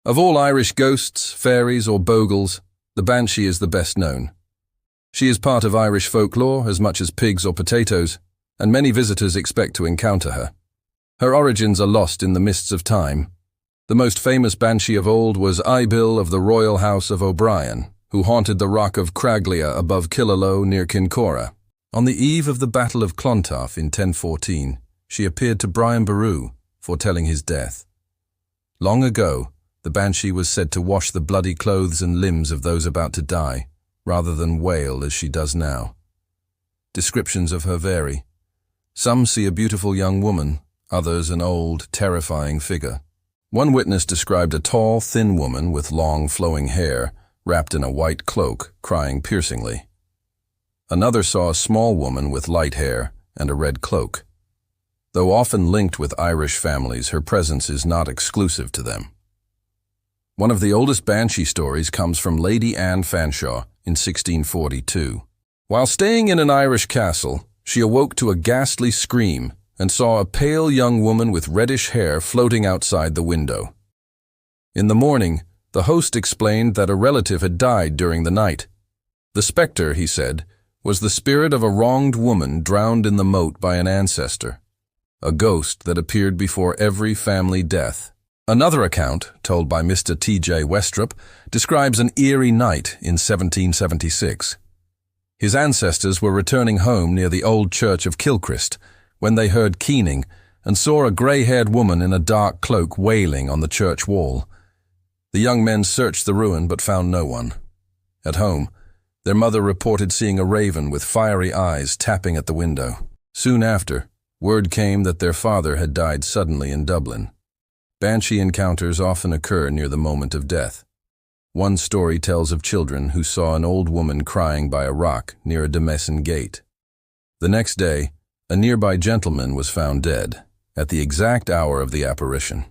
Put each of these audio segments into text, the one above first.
Of all Irish ghosts, fairies or bogles, the Banshee is the best known. She is part of Irish folklore as much as pigs or potatoes, and many visitors expect to encounter her. Her origins are lost in the mists of time. The most famous Banshee of old was Aibhill of the royal house of O'Brien, who haunted the rock of Craglea above Killaloe near Kincora. On the eve of the Battle of Clontarf in 1014, she appeared to Brian Boru, foretelling his death. Long ago, the Banshee was said to wash the bloody clothes and limbs of those about to die, rather than wail as she does now. Descriptions of her vary. Some see a beautiful young woman, others an old, terrifying figure. One witness described a tall, thin woman with long, flowing hair, wrapped in a white cloak, crying piercingly. Another saw a small woman with light hair and a red cloak. Though often linked with Irish families, her presence is not exclusive to them. One of the oldest Banshee stories comes from Lady Anne Fanshawe in 1642. While staying in an Irish castle, she awoke to a ghastly scream and saw a pale young woman with reddish hair floating outside the window. In the morning, the host explained that a relative had died during the night. The spectre, he said, was the spirit of a wronged woman drowned in the moat by an ancestor, a ghost that appeared before every family death. Another account, told by Mr. T.J. Westrop, describes an eerie night in 1776. His ancestors were returning home near the old church of Kilchrist when they heard keening and saw a grey-haired woman in a dark cloak wailing on the church wall. The young men searched the ruin but found no one. At home, their mother reported seeing a raven with fiery eyes tapping at the window. Soon after, word came that their father had died suddenly in Dublin. Banshee encounters often occur near the moment of death. One story tells of children who saw an old woman crying by a rock near a Demesne gate. The next day, a nearby gentleman was found dead, at the exact hour of the apparition.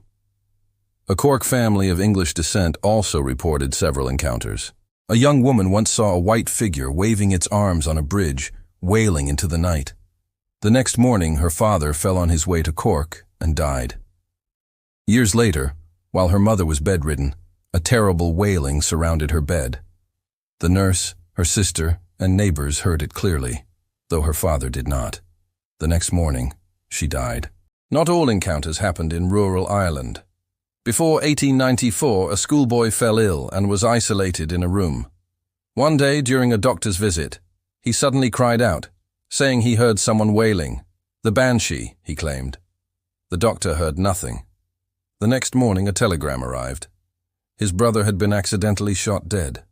A Cork family of English descent also reported several encounters. A young woman once saw a white figure waving its arms on a bridge, wailing into the night. The next morning, her father fell on his way to Cork and died. Years later, while her mother was bedridden, a terrible wailing surrounded her bed. The nurse, her sister, and neighbors heard it clearly, though her father did not. The next morning, she died. Not all encounters happened in rural Ireland. Before 1894, a schoolboy fell ill and was isolated in a room. One day, during a doctor's visit, he suddenly cried out, saying he heard someone wailing. The Banshee, he claimed. The doctor heard nothing. The next morning, a telegram arrived. His brother had been accidentally shot dead.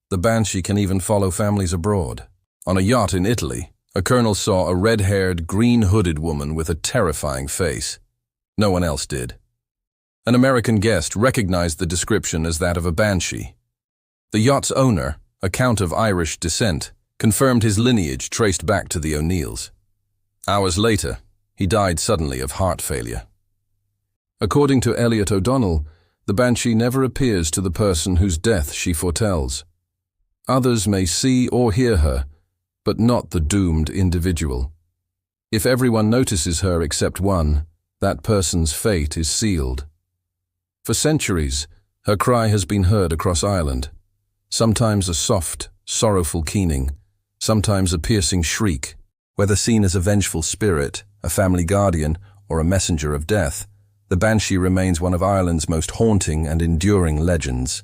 The Banshee can even follow families abroad. On a yacht in Italy, a colonel saw a red-haired, green-hooded woman with a terrifying face. No one else did. An American guest recognized the description as that of a Banshee. The yacht's owner, a count of Irish descent, confirmed his lineage traced back to the O'Neills. Hours later, he died suddenly of heart failure. According to Elliot O'Donnell, the Banshee never appears to the person whose death she foretells. Others may see or hear her, but not the doomed individual. If everyone notices her except one, that person's fate is sealed. For centuries, her cry has been heard across Ireland, sometimes a soft, sorrowful keening, sometimes a piercing shriek. Whether seen as a vengeful spirit, a family guardian, or a messenger of death, the Banshee remains one of Ireland's most haunting and enduring legends.